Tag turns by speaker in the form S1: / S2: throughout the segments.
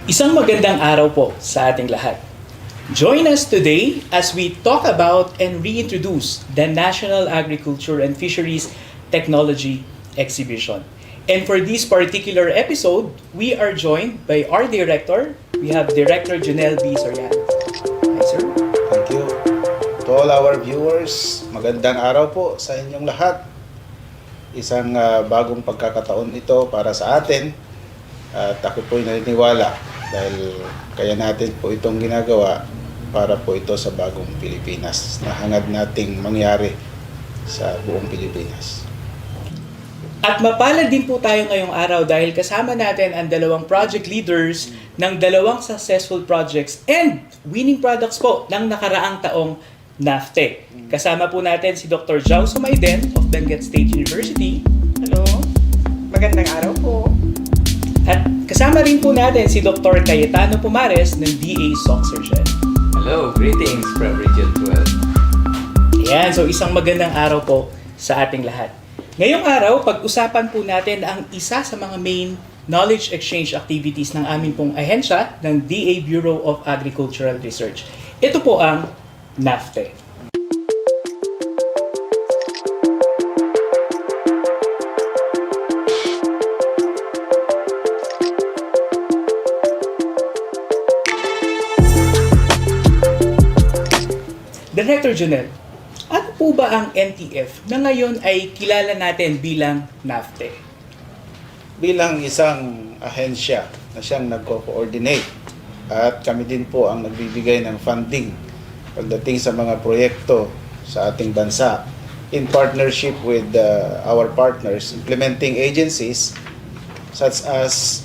S1: Isang magandang araw po sa ating lahat. Join us today as we talk about and reintroduce the National Agriculture and Fisheries Technology Exhibition. And for this particular episode, we are joined by our director. We have Director Jonel B. Soriano. Hi, sir.
S2: Thank you. To all our viewers, magandang araw po sa inyong lahat. Isang bagong pagkakataon ito para sa atin. At ako po'y naniniwala dahil kaya natin po itong ginagawa para po ito sa bagong Pilipinas na hangad nating mangyari sa buong Pilipinas.
S1: At mapalad din po tayo ngayong araw dahil kasama natin ang dalawang project leaders ng dalawang successful projects and winning products po ng nakaraang taong NAFTE. Kasama po natin si Dr. Jao Sumayden of Benguet State University.
S3: Hello, magandang araw po.
S1: At kasama rin po natin si Dr. Cayetano Pumares ng DA Soc Surgeon.
S4: Hello, greetings from Region 12.
S1: Ayan, so isang magandang araw po sa ating lahat. Ngayong araw, pag-usapan po natin ang isa sa mga main knowledge exchange activities ng aming pong ahensya ng DA Bureau of Agricultural Research. Ito po ang NAFTE. Director Jonel, ano po ba ang NTF na ngayon ay kilala natin bilang NAFTE?
S2: Bilang isang ahensya na siyang nagko-coordinate at kami din po ang nagbibigay ng funding pagdating sa mga proyekto sa ating bansa in partnership with our partners, implementing agencies such as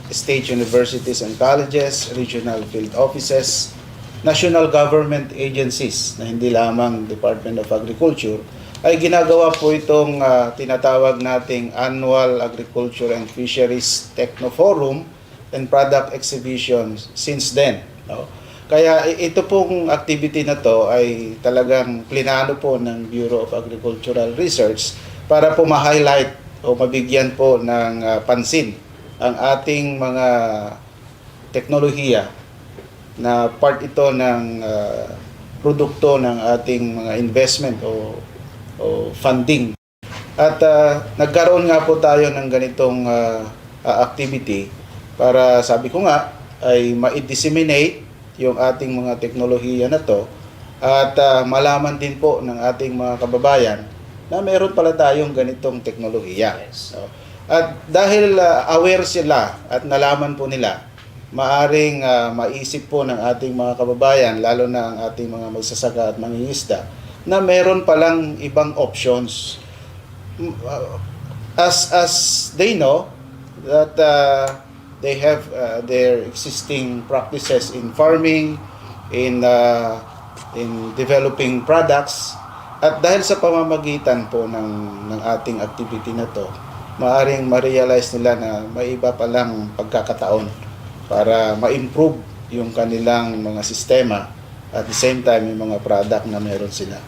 S2: state universities and colleges, regional field offices, national government agencies na hindi lamang Department of Agriculture, ay ginagawa po itong tinatawag nating Annual Agriculture and Fisheries Technoforum and Product Exhibition since then. No? Kaya ito pong activity na to ay talagang plinano po ng Bureau of Agricultural Research para po ma-highlight o mabigyan po ng pansin ang ating mga teknolohiya na part ito ng produkto ng ating mga investment o funding. At nagkaroon nga po tayo ng ganitong activity para, sabi ko nga, ay ma-disseminate yung ating mga teknolohiya na to at malaman din po ng ating mga kababayan na meron pala tayong ganitong teknolohiya.
S1: Yes.
S2: So, at dahil aware sila at nalaman po nila, maaring maisip po ng ating mga kababayan, lalo na ang ating mga magsasaka at mangingisda, na meron palang ibang options. As they know that they have their existing practices in farming, in developing products, at dahil sa pamamagitan po ng ating activity na to, maaring ma-realize nila na may iba palang pagkakataon para ma-improve yung kanilang mga sistema at the same time yung mga product na meron sila.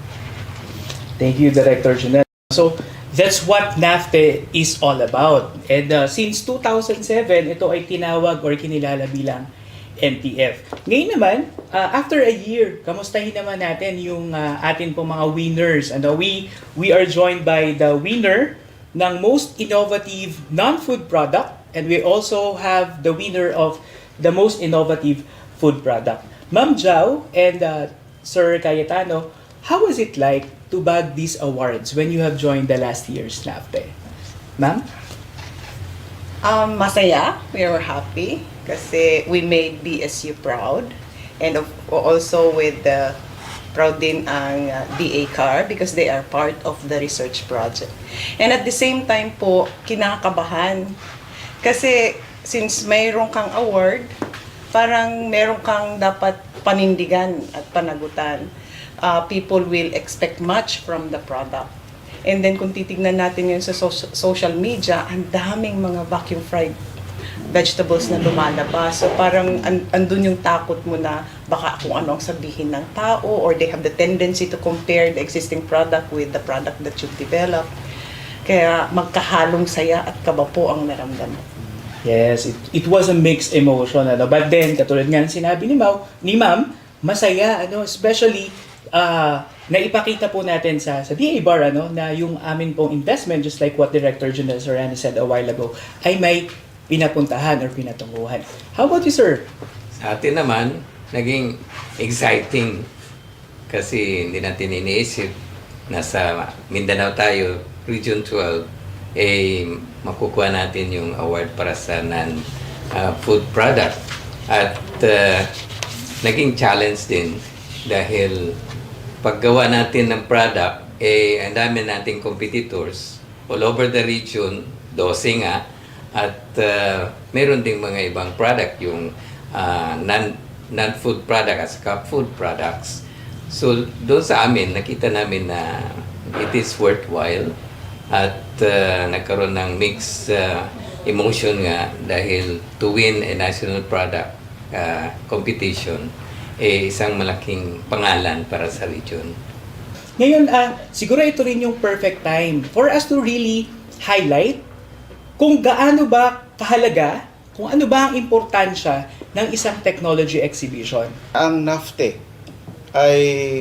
S1: Thank you, Director Jonel. So, that's what NAFTE is all about. And since 2007, ito ay tinawag or kinilala bilang NTF. Ngayon naman, after a year, kamustahin naman natin yung atin pong mga winners. And we are joined by the winner ng most innovative non-food product, and we also have the winner of the most innovative food product. Ma'am Jao and Sir Cayetano, how was it like to bag these awards when you have joined the last year's NAFTE? Ma'am?
S3: Masaya, we were happy kasi we made BSU proud and also with the proud din ang DA CAR because they are part of the research project. And at the same time po, kinakabahan kasi since mayroon kang award, parang meron kang dapat panindigan at panagutan. People will expect much from the product. And then kung titignan natin yun sa social media, ang daming mga vacuum fried vegetables na lumalabas. So parang andun yung takot mo na baka kung ano ang sabihin ng tao or they have the tendency to compare the existing product with the product that you've developed. Kaya magkahalong saya at kaba po ang naramdaman.
S1: Yes, it was a mixed emotion, ano. But then, katulad nga ng sinabi ni Ma'am, masaya, ano, especially naipakita po natin sa DA Bar, ano, na yung amin pong investment, just like what Director General Soriano said a while ago, ay may pinapuntahan or pinatunguhan. How about you, sir?
S4: Sa atin naman, naging exciting kasi hindi natin iniisip nasa Mindanao tayo, Region 12, makukuha natin yung award para sa non-food product. At naging challenge din dahil paggawa natin ng product, ang dami nating competitors all over the region, 12 nga, at meron ding mga ibang product, yung non-food product at saka food products. So, doon sa amin, nakita namin na it is worthwhile at nagkaroon ng mixed emotion nga dahil to win a national product competition isang malaking pangalan para sa region.
S1: Ngayon, siguro ito rin yung perfect time for us to really highlight kung gaano ba kahalaga, kung ano ba ang importansya ng isang technology exhibition.
S2: Ang NAFTE ay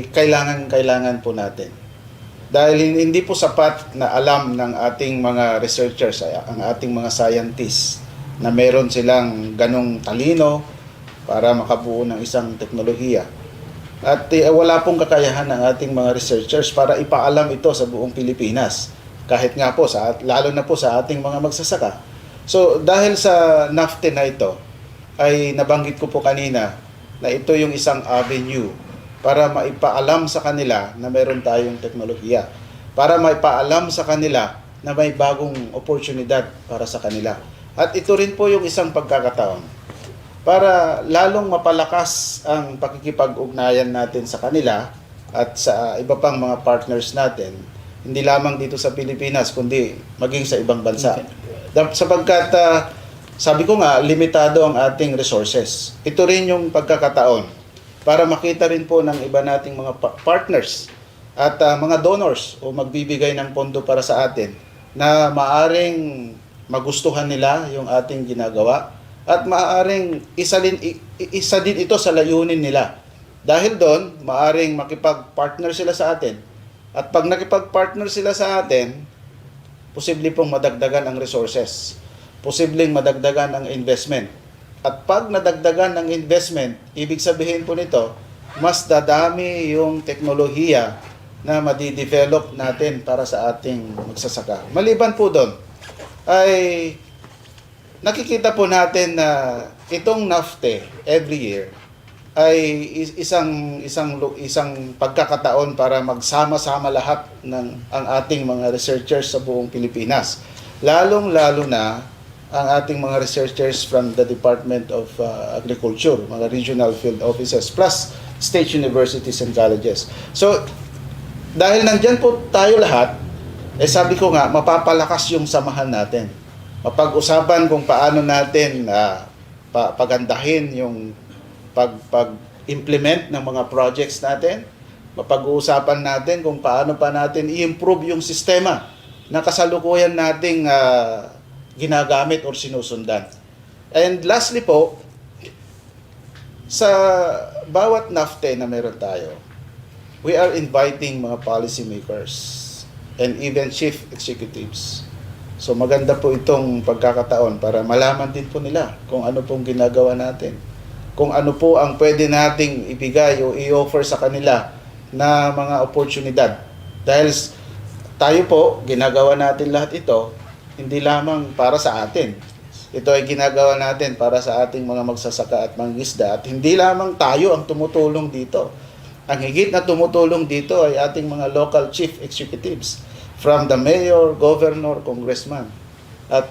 S2: kailangan po natin. Dahil hindi po sapat na alam ng ating mga researchers, ang ating mga scientists, na meron silang ganong talino para makabuo ng isang teknolohiya. At wala pong kakayahan ng ating mga researchers para ipaalam ito sa buong Pilipinas. Kahit nga po, lalo na po sa ating mga magsasaka. So dahil sa NAFTE na ito, ay nabanggit ko po kanina na ito yung isang avenue para maipaalam sa kanila na meron tayong teknolohiya. Para maipaalam sa kanila na may bagong oportunidad para sa kanila. At ito rin po yung isang pagkakataon para lalong mapalakas ang pakikipag-ugnayan natin sa kanila at sa iba pang mga partners natin, hindi lamang dito sa Pilipinas, kundi maging sa ibang bansa. Sapagkat, sabi ko nga, limitado ang ating resources. Ito rin yung pagkakataon para makita rin po ng iba nating mga partners at mga donors o magbibigay ng pondo para sa atin na maaring magustuhan nila yung ating ginagawa at maaring isa din ito sa layunin nila. Dahil doon, maaring makipag-partner sila sa atin. At pag nakipag-partner sila sa atin, posible pong madagdagan ang resources. Posibleng madagdagan ang investment. At pag nadagdagan ng investment, ibig sabihin po nito, mas dadami yung teknolohiya na madidevelop natin para sa ating magsasaka. Maliban po doon, ay nakikita po natin na itong NAFTE every year ay isang pagkakataon para magsama-sama lahat ng ang ating mga researchers sa buong Pilipinas. Lalong-lalo na ang ating mga researchers from the Department of Agriculture, mga regional field offices, plus state universities and colleges. So, dahil nandyan po tayo lahat, sabi ko nga, mapapalakas yung samahan natin. Mapag-usapan kung paano natin pagandahin yung pag-implement ng mga projects natin. Mapag-uusapan natin kung paano pa natin i-improve yung sistema na kasalukuyan nating ginagamit or sinusundan. And lastly po, sa bawat NAFTE na meron tayo, we are inviting mga policymakers and even chief executives. So maganda po itong pagkakataon para malaman din po nila kung ano pong ginagawa natin. Kung ano po ang pwede nating ibigay o i-offer sa kanila na mga oportunidad. Dahil tayo po, ginagawa natin lahat ito, hindi lamang para sa atin. Ito ay ginagawa natin para sa ating mga magsasaka at mangingisda. At hindi lamang tayo ang tumutulong dito. Ang higit na tumutulong dito ay ating mga local chief executives. From the mayor, governor, congressman. At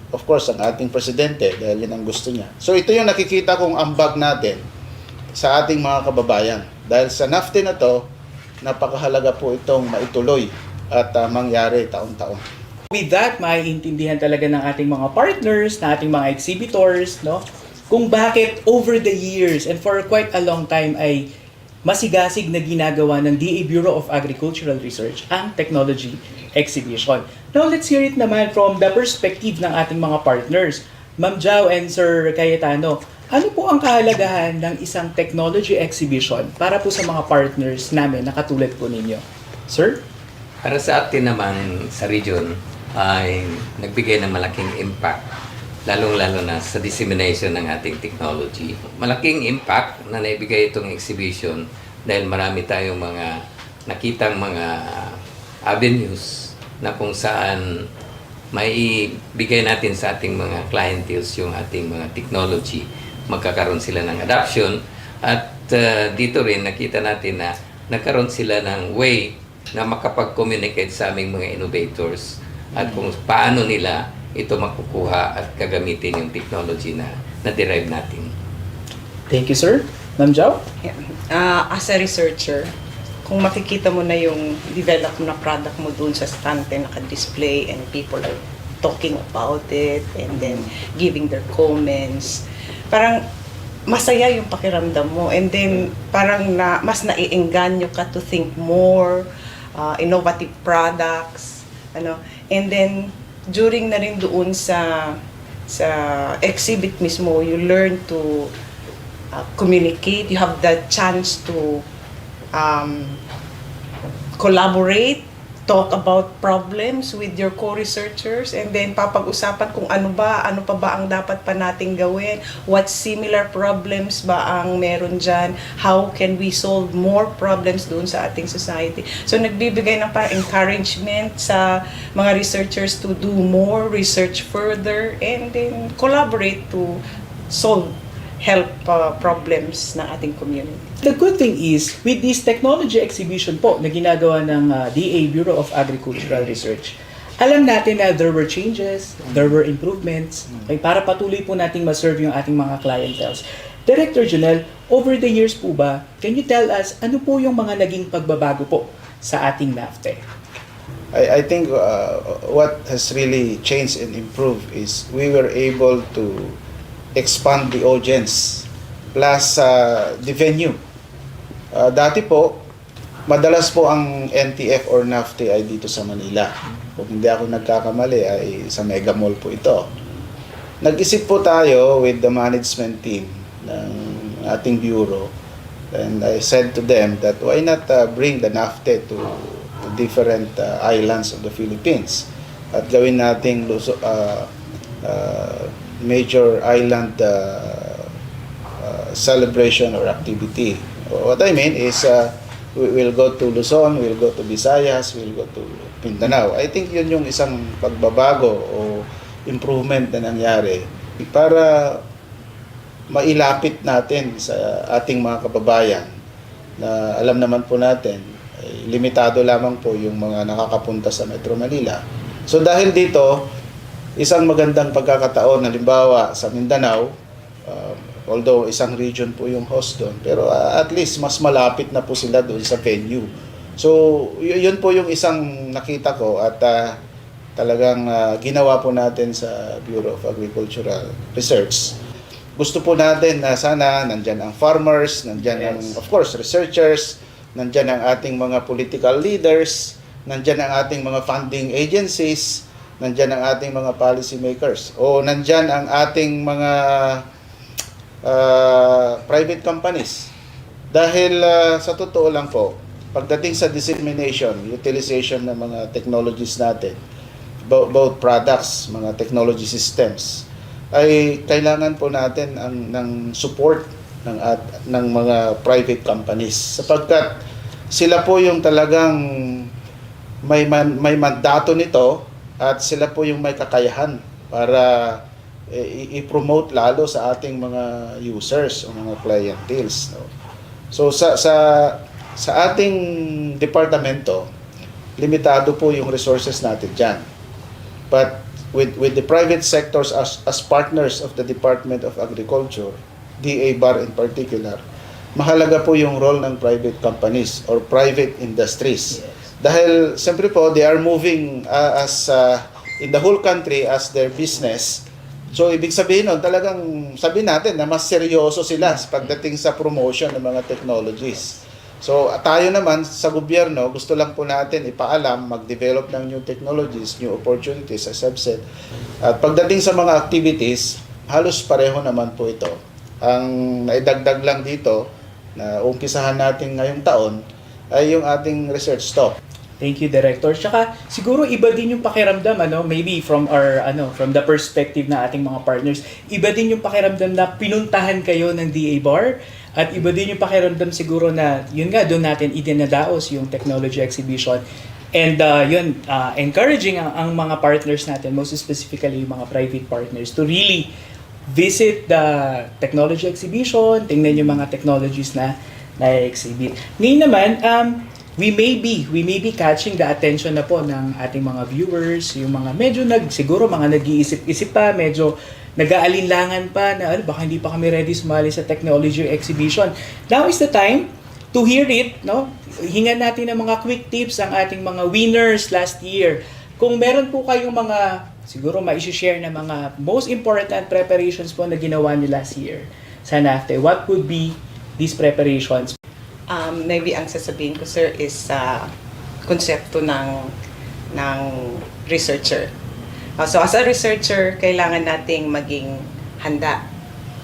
S2: of course, ang ating presidente dahil yun ang gusto niya. So ito yung nakikita kong ambag natin sa ating mga kababayan. Dahil sa NAFTE na to, napakahalaga po itong maituloy at mangyari taon-taon.
S1: With that, maiintindihan talaga ng ating mga partners, ng ating mga exhibitors, no? Kung bakit over the years and for quite a long time ay masigasig na ginagawa ng DA Bureau of Agricultural Research ang Technology Exhibition. Now, let's hear it naman from the perspective ng ating mga partners. Ma'am Jao and Sir Cayetano, ano po ang kahalagahan ng isang technology exhibition para po sa mga partners namin na katulad po ninyo? Sir?
S4: Para sa atin naman sa region ay nagbigay ng malaking impact, lalong-lalo na sa dissemination ng ating technology. Malaking impact na naibigay itong exhibition dahil marami tayong mga nakitang mga avenues na kung saan may ibigay natin sa ating mga clienteles yung ating mga technology. Magkakaroon sila ng adoption at dito rin nakita natin na nagkaroon sila ng way na makapag-communicate sa aming mga innovators at kung paano nila ito makukuha at gagamitin yung technology na na-derive natin.
S1: Thank you, sir. Ma'am Jao?
S3: Yeah. As a researcher, kung makikita mo na yung develop na product mo dun sa stante naka-display and people are talking about it and then giving their comments, parang masaya yung pakiramdam mo and then parang mas naiengganyo ka to think more, innovative products, and then during na rin doon sa exhibit mismo, you learn to communicate, you have the chance to collaborate, talk about problems with your co-researchers, and then papag-usapan kung ano pa ba ang dapat pa nating gawin, what similar problems ba ang meron dyan, how can we solve more problems doon sa ating society. So nagbibigay ng parang encouragement sa mga researchers to do more research further and then collaborate to help problems ng ating community.
S1: The good thing is, with this technology exhibition po na ginagawa ng DA Bureau of Agricultural Research, alam natin na there were changes, there were improvements, para patuloy po nating maserve yung ating mga clienteles. Director Junel, over the years po ba, can you tell us ano po yung mga naging pagbabago po sa ating NAFTE?
S2: I think what has really changed and improved is we were able to expand the audience plus the venue. Dati po, madalas po ang NTF or NAFTE ay dito sa Manila. Kung hindi ako nagkakamali ay sa Mega Mall po ito. Nag-isip po tayo with the management team ng ating bureau and I said to them that why not bring the NAFTE to different islands of the Philippines at gawin nating major island celebration or activity. What I mean is we'll go to Luzon, we'll go to Visayas, we'll go to Mindanao. I think yun yung isang pagbabago o improvement na nangyari para mailapit natin sa ating mga kababayan na alam naman po natin limitado lamang po yung mga nakakapunta sa Metro Manila. So dahil dito, isang magandang pagkakataon, halimbawa sa Mindanao, although isang region po yung host doon, pero at least mas malapit na po sila doon sa venue. So, yun po yung isang nakita ko at talagang ginawa po natin sa Bureau of Agricultural Research. Gusto po natin na sana nandyan ang farmers, nandyan ang, of course, researchers, nandyan ang ating mga political leaders, nandyan ang ating mga funding agencies, nandyan ang ating mga policy makers, o nandyan ang ating mga private companies. Dahil sa totoo lang po, pagdating sa dissemination, utilization ng mga technologies natin, both products, mga technology systems, ay kailangan po natin ng support ng mga private companies sapagkat sila po yung talagang may mandato nito at sila po yung may kakayahan para i-promote lalo sa ating mga users o mga clienteles. No? So sa ating departamento, limitado po yung resources natin dyan. But with the private sectors as partners of the Department of Agriculture, DA BAR in particular, mahalaga po yung role ng private companies or private industries. Dahil siyempre po, they are moving in the whole country as their business. So, ibig sabihin nun, talagang sabihin natin na mas seryoso sila pagdating sa promotion ng mga technologies. So tayo naman sa gobyerno, gusto lang po natin ipaalam, mag-develop ng new technologies, new opportunities as I've said. At pagdating sa mga activities, halos pareho naman po ito. Ang naidagdag lang dito na umpisahan natin ngayong taon ay yung ating research stop.
S1: Thank you, Director. Tsaka siguro iba din yung pakiramdam, maybe from our from the perspective na ating mga partners, iba din yung pakiramdam na pinuntahan kayo ng DA Bar at iba din yung pakiramdam siguro na yun nga doon natin idinadaos yung technology exhibition. And encouraging ang mga partners natin, most specifically yung mga private partners, to really visit the technology exhibition, tingnan yung mga technologies na na-exhibit. Ngayon naman, we may be catching the attention na po ng ating mga viewers, yung mga medyo siguro mga nag-iisip-isip pa, medyo nag-aalinlangan pa na baka hindi pa kami ready sumali sa technology exhibition. Now is the time to hear it, no? Hingan natin ng mga quick tips ang ating mga winners last year. Kung meron po kayong mga siguro ma-share na mga most important preparations po na ginawa niyo last year sa NAFTE, what would be these preparations?
S3: Maybe ang sasabihin ko, sir, is konsepto ng researcher. So as a researcher, kailangan nating maging handa.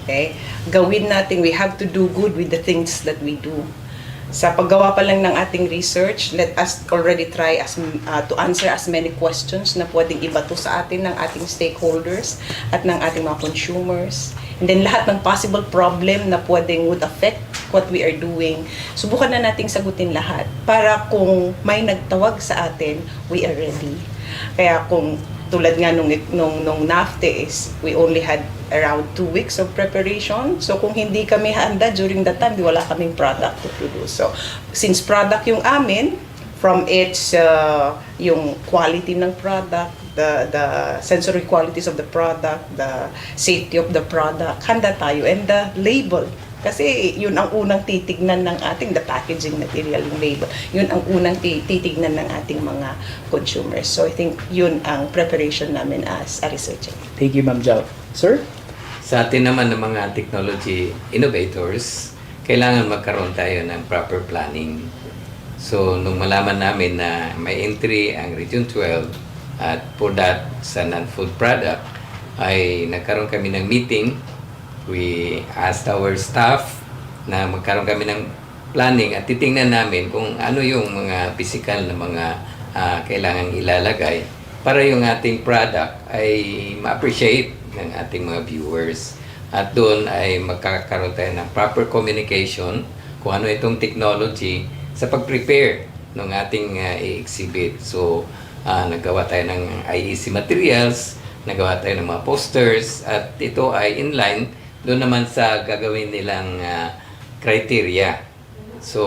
S3: Okay? Gawin natin, we have to do good with the things that we do. Sa paggawa pa lang ng ating research, let us already try to answer as many questions na pwedeng ibato sa atin ng ating stakeholders at ng ating mga consumers. And then lahat ng possible problem na pwedeng would affect what we are doing, subukan na nating sagutin lahat para kung may nagtawag sa atin, we are ready. Kaya kung tulad nga nung NAFTE is we only had around 2 weeks of preparation. So kung hindi kami handa during that time, wala kaming product to produce. So since product yung amin, from its yung quality ng product, the sensory qualities of the product, the safety of the product, handa tayo. And the label, kasi yun ang unang titignan ng ating, the packaging material, yung label, yun ang unang titignan ng ating mga consumers. So I think yun ang preparation namin as a researcher.
S1: Thank you, Ma'am Jao. Sir?
S4: Sa atin naman ng mga technology innovators, kailangan magkaroon tayo ng proper planning. So, nung malaman namin na may entry ang Region 12 at for that sa non-food product, ay nagkaroon kami ng meeting. We asked our staff na magkaroon kami ng planning at titingnan namin kung ano yung mga physical na mga kailangang ilalagay para yung ating product ay ma-appreciate ng ating mga viewers. At doon ay magkakaroon tayo ng proper communication kung ano itong technology sa pag-prepare ng ating i-exhibit. So, nagawa tayo ng IEC materials, nagawa tayo ng mga posters, at ito ay inline doon naman sa gagawin nilang criteria. So,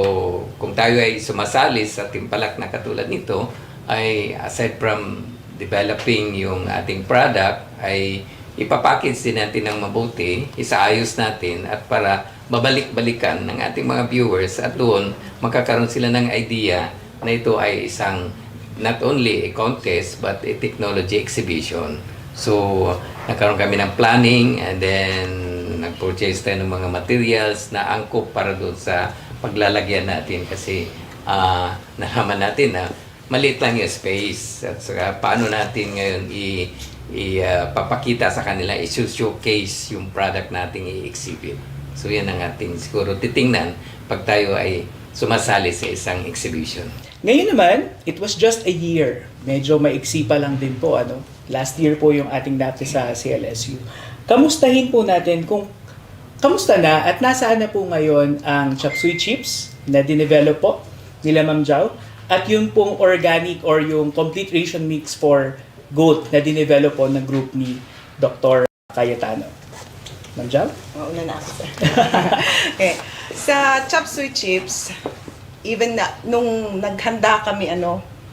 S4: kung tayo ay sumasali sa timpalak na katulad nito, ay aside from developing yung ating product, ay ipapackage din natin ng mabuti, isaayos natin at para babalik-balikan ng ating mga viewers at doon magkakaroon sila ng idea na ito ay isang not only a contest but a technology exhibition. So, nagkaroon kami ng planning and then nag-purchase tayo ng mga materials na angkop para doon sa paglalagyan natin kasi nalaman natin na maliit lang yung space at saka paano natin ngayon papakita sa kanila, i-showcase yung product nating i-exhibit. So yan ang ating siguro titingnan pag tayo ay sumasali sa isang exhibition.
S1: Ngayon naman, it was just a year. Medyo maiksi pa lang din po. Last year po yung ating NAFTE sa CLSU. Kamustahin po natin kung kamusta na at nasaan na po ngayon ang chop suey chips na dinevelop po nila Ma'am Jao at yung pong organic or yung complete ration mix for goat na dinevelop po ng group ni Dr. Cayetano. Ma'am Jao?
S3: Mauna na ako, sir. Okay. Sa chop suey chips, even na, nung naghanda kami,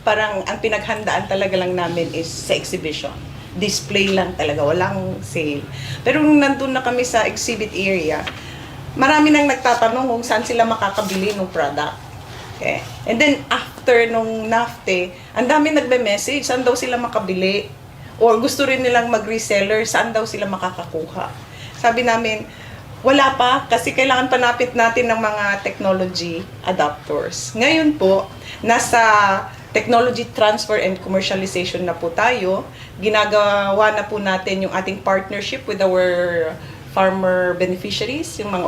S3: parang ang pinaghandaan talaga lang namin is sa exhibition. Display lang talaga, walang sale. Pero nung nandun na kami sa exhibit area, marami nang nagtatanong kung saan sila makakabili ng product. Okay. And then after nung NAFTE, ang dami nagbe-message, saan daw sila makabili? Or gusto rin nilang mag-reseller, saan daw sila makakakuha? Sabi namin, Wala pa, kasi kailangan panapit natin ng mga technology adapters. Ngayon po, nasa technology transfer and commercialization na po tayo. Ginagawa na po natin yung ating partnership with our farmer beneficiaries, yung mga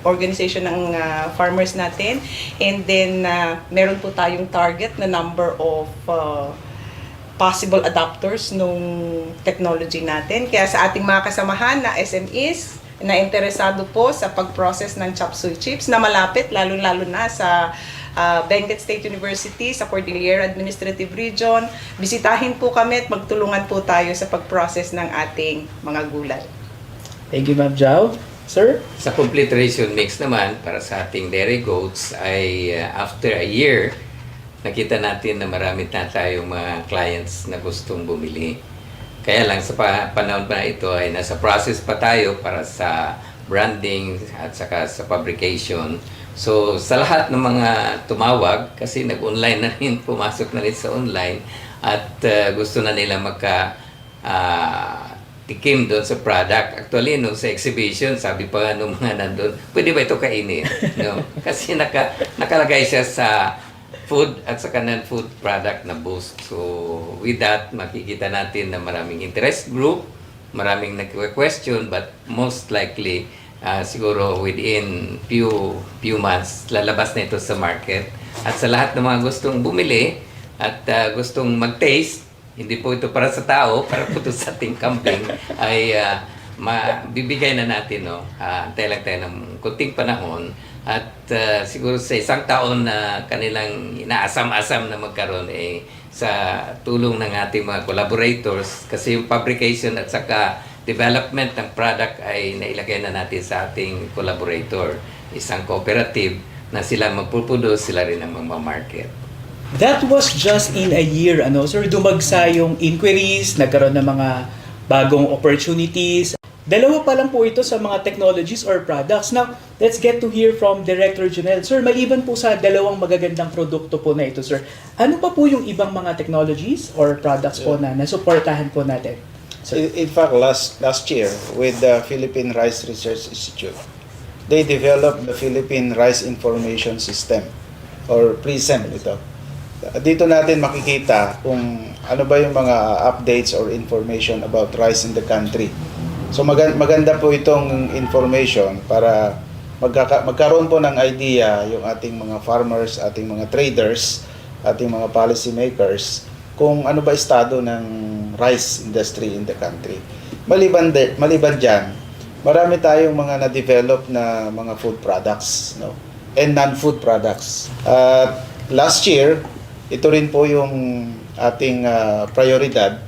S3: organization ng farmers natin. And then, meron po tayong target na number of possible adapters nung technology natin. Kaya sa ating mga kasamahan na SMEs, na interesado po sa pag-process ng chop suey chips na malapit, lalo-lalo na sa Benguet State University, sa Cordillera Administrative Region. Bisitahin po kami at magtulungan po tayo sa pag-process ng ating mga gulay.
S1: Thank you, Ma'am Jao. Sir?
S4: Sa complete ration mix naman, para sa ating dairy goats, ay after a year, nakita natin na marami na tayong mga clients na gustong bumili. Kaya lang sa panahon pa na ito ay nasa process pa tayo para sa branding at saka sa fabrication. So sa lahat ng mga tumawag, kasi nag-online na rin, pumasok na rin sa online at gusto na nila tikim doon sa product. Actually, nung sa exhibition, sabi pa nga nung mga nandun, pwede ba ito kainin? No? Kasi nakalagay siya sa food at saka non-food product na boost. So, with that, makikita natin na maraming interest group, maraming nag-question, but most likely, siguro within few months, lalabas na ito sa market. At sa lahat ng mga gustong bumili at gustong mag-taste, hindi po ito para sa tao, para po ito sa ating kambing, ay bibigay na natin, no? Antay lang tayo ng kunting panahon. At siguro sa isang taon na kanilang inaasam-asam na magkaroon sa tulong ng ating mga collaborators, kasi yung fabrication at saka development ng product ay nailagay na natin sa ating collaborator. Isang cooperative na sila magpuproduce, sila rin ang market.
S1: That was just in a year, sir, dumagsa yung inquiries, nagkaroon ng mga bagong opportunities. Dalawa pa lang po ito sa mga technologies or products. Now, let's get to hear from Director Junel. Sir, maliban po sa dalawang magagandang produkto po na ito, sir, ano pa po yung ibang mga technologies or products po na nasuportahan po natin? Sir?
S2: In fact, last year, with the Philippine Rice Research Institute, they developed the Philippine Rice Information System, or PRISM ito. Dito natin makikita kung ano ba yung mga updates or information about rice in the country. So maganda po itong information para magkaroon po ng idea yung ating mga farmers, ating mga traders, ating mga policy makers kung ano ba estado ng rice industry in the country. Maliban dyan, marami tayong mga na-develop na mga food products, no? And non-food products. Last year, ito rin po yung ating prioridad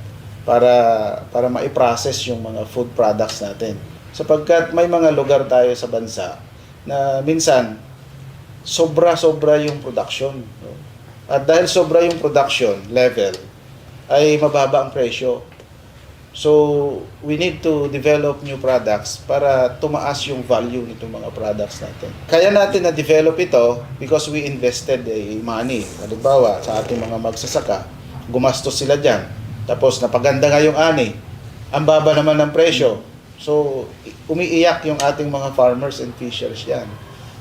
S2: para ma-process yung mga food products natin. Sapagkat may mga lugar tayo sa bansa na minsan sobra-sobra yung production. No? At dahil sobra yung production level, ay mababa ang presyo. So, we need to develop new products para tumaas yung value nitong mga products natin. Kaya natin na-develop ito because we invested money. Halimbawa, sa ating mga magsasaka, gumastos sila dyan. Tapos napaganda nga yung ani, ang baba naman ng presyo. So, umiiyak yung ating mga farmers and fishers yan.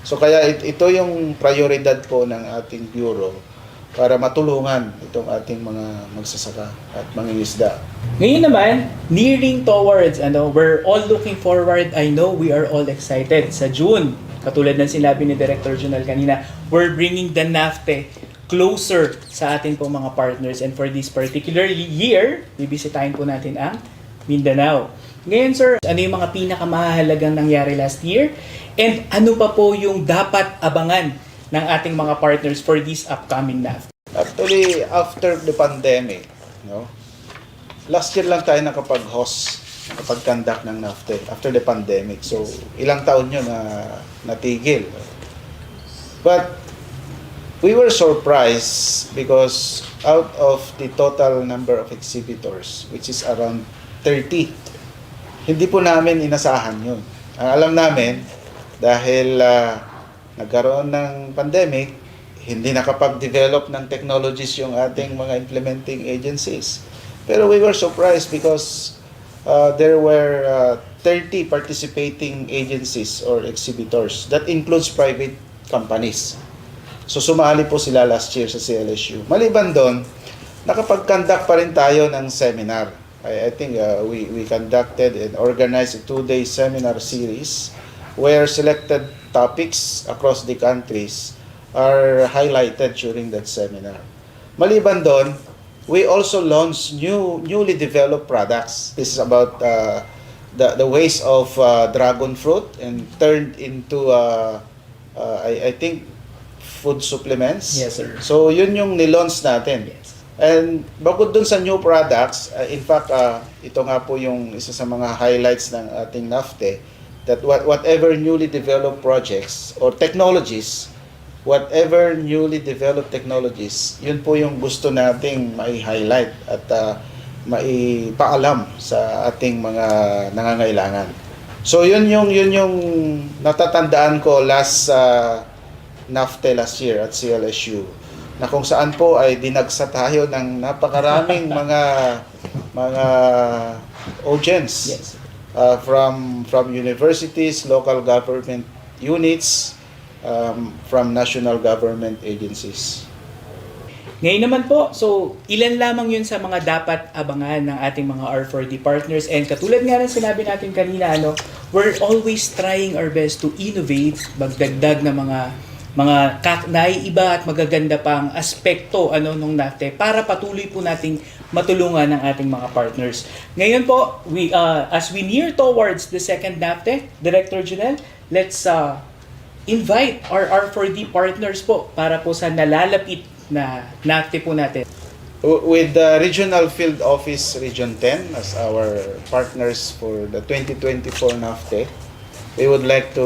S2: So, kaya ito yung prioridad po ng ating bureau para matulungan itong ating mga magsasaka at mangingisda.
S1: Ngayon naman, nearing towards, we're all looking forward. I know we are all excited. Sa June, katulad ng sinabi ni Director Junel kanina, we're bringing the NAFTE closer sa ating pong mga partners. And for this particular year, bibisitahin po natin ang Mindanao. Ngayon, sir, ano yung mga pinakamahalagang nangyari last year? And ano pa po yung dapat abangan ng ating mga partners for this upcoming NAFTA?
S2: Actually, after the pandemic, no, last year lang tayo nakapag-host, nakapag-conduct ng NAFTA after the pandemic. So, ilang taon yun na natigil. But, we were surprised because out of the total number of exhibitors, which is around 30, hindi po namin inasahan yun. Ang alam namin, dahil nagkaroon ng pandemic, hindi nakapag-develop ng technologies yung ating mga implementing agencies. Pero we were surprised because there were 30 participating agencies or exhibitors. That includes private companies. So sumali po sila last year sa CLSU. Maliban doon, nakapag-conduct pa rin tayo ng seminar. I think we conducted and organized a 2-day seminar series where selected topics across the countries are highlighted during that seminar. Maliban doon, we also launched newly developed products. This is about the waste of dragon fruit and turned into I think food supplements.
S1: Yes, sir.
S2: So yun yung nilaunch natin.
S1: Yes.
S2: And bukod dun sa new products, in fact, ito nga po yung isa sa mga highlights ng ating NAFTE, that whatever newly developed projects or technologies, yun po yung gusto nating mai-highlight at maipaalam sa ating mga nangangailangan. So yun yung natatandaan ko last NAFTE last year at CLSU, na kung saan po ay dinagsa tayo ng napakaraming mga audience.
S1: Yes.
S2: From universities, local government units, from national government agencies.
S1: Ngayon naman po, so ilan lamang yun sa mga dapat abangan ng ating mga R4D partners, and katulad nga ng sinabi natin kanina, we're always trying our best to innovate, magdagdag na mga naiiba at magaganda pang aspekto nung NAFTE para patuloy po nating matulungan ng ating mga partners. Ngayon po, as we near towards the second NAFTE, Director Junel, let's invite our R4D partners po para po sa nalalapit na NAFTE po natin.
S2: With the Regional Field Office Region 10 as our partners for the 2024 NAFTE, we would like to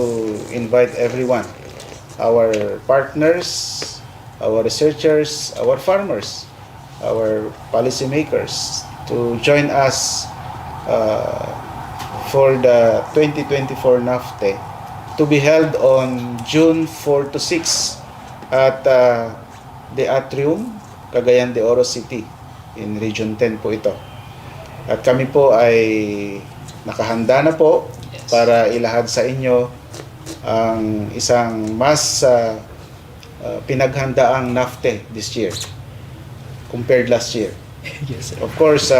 S2: invite everyone, our partners, our researchers, our farmers, our policymakers to join us for the 2024 NAFTE to be held on June 4 to 6 at the Atrium, Cagayan de Oro City in Region 10 po ito. At kami po ay nakahanda na po para ilahad sa inyo ang isang mas pinaghandaang NAFTE this year compared last year.
S1: Yes, sir.
S2: Of course,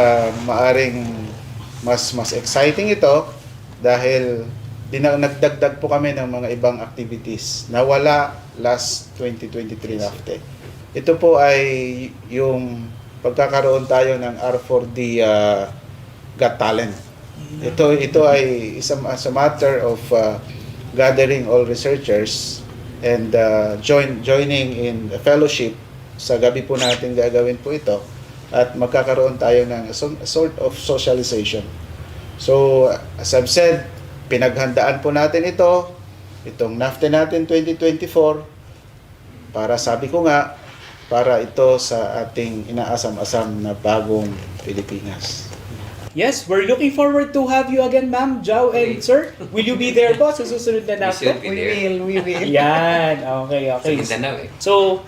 S2: maaring mas exciting ito dahil nagdagdag po kami ng mga ibang activities na wala last 2023 NAFTE. Ito po ay yung pagkakaroon tayo ng R4D Got Talent. Ito ay as a matter of gathering all researchers and joining in a fellowship. Sa gabi po natin gagawin po ito at magkakaroon tayo ng a sort of socialization. So, as I've said, pinaghandaan po natin itong NAFTE natin 2024 para, sabi ko nga, para ito sa ating inaasam-asam na bagong Pilipinas.
S1: Yes, we're looking forward to have you again, Ma'am, Jow, and Sir. Will you be there po sa susunod na NAFTE?
S3: We will.
S1: Yan, okay.
S4: Sa Mindanao
S1: So,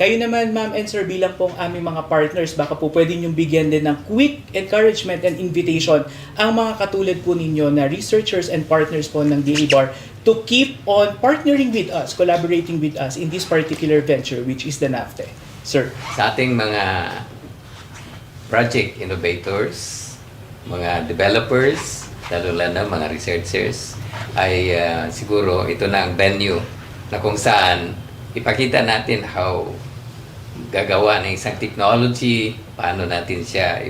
S1: kayo naman, Ma'am and Sir, bilang pong aming mga partners, baka po pwede niyong bigyan din ng quick encouragement and invitation ang mga katulad po ninyo na researchers and partners po ng DA-BAR to keep on partnering with us, collaborating with us in this particular venture, which is the NAFTE. Sir.
S4: Sa ating mga project innovators, mga developers, lalo na mga researchers, ay siguro ito na ang venue na kung saan ipakita natin how gagawa ng isang technology, paano natin siya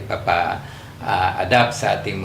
S4: adapt sa ating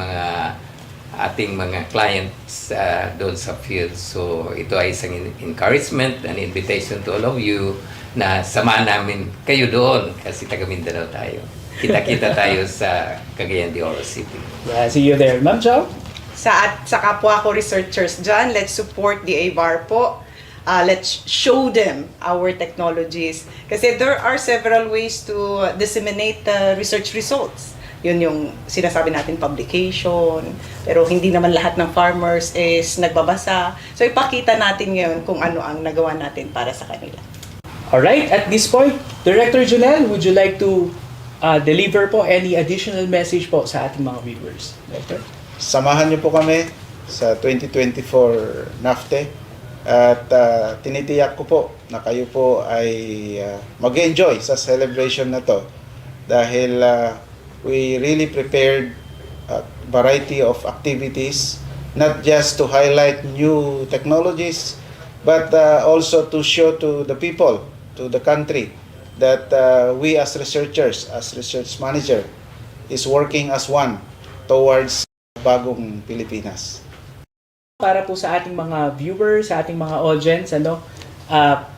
S4: mga clients doon sa field. So ito ay isang encouragement and invitation to all of you na samahan namin kayo doon kasi taga Mindanao tayo. Kita-kita tayo sa Cagayan de Oro City.
S1: Yeah, see you there. Ma'am Jow?
S3: Sa kapwa ko researchers dyan, let's support the ABAR po. Let's show them our technologies. Kasi there are several ways to disseminate research results. Yun yung sinasabi natin, publication. Pero hindi naman lahat ng farmers is nagbabasa. So ipakita natin ngayon kung ano ang nagawa natin para sa kanila.
S1: Alright, at this point, Director Junel, would you like to deliver po any additional message po sa ating mga viewers. Director?
S2: Samahan niyo po kami sa 2024 NAFTE at tinitiyak ko po na kayo po ay mag-enjoy sa celebration na to dahil we really prepared a variety of activities, not just to highlight new technologies but also to show to the people, to the country, that we as researchers, as research manager, is working as one towards bagong Pilipinas.
S1: Para po sa ating mga viewers, sa ating mga audience,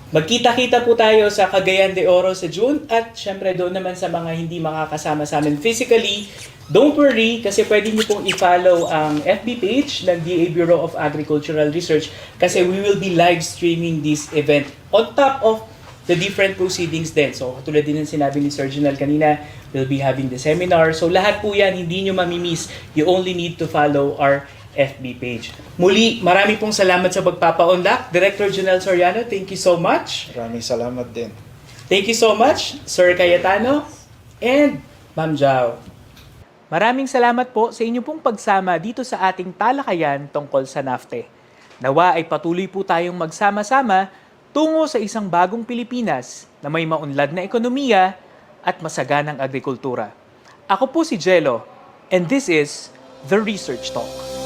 S1: magkita-kita po tayo sa Cagayan de Oro sa June at syempre doon naman sa mga hindi makakasama sa amin physically, don't worry kasi pwede niyo pong i-follow ang FB page ng DA Bureau of Agricultural Research kasi we will be live streaming this event on top of the different proceedings din. So, katulad din ng sinabi ni Sir Junal kanina, we'll be having the seminar. So, lahat po yan, hindi nyo mamimiss. You only need to follow our FB page. Muli, marami pong salamat sa pagpapaunlak. Director Junal Soriano, thank you so much.
S2: Maraming salamat din.
S1: Thank you so much, Sir Cayetano and Ma'am Jao. Maraming salamat po sa inyo pong pagsama dito sa ating talakayan tungkol sa NAFTE. Nawa ay patuloy po tayong magsama-sama tungo sa isang bagong Pilipinas na may maunlad na ekonomiya at masaganang agrikultura. Ako po si Jello, and this is The Research Talk.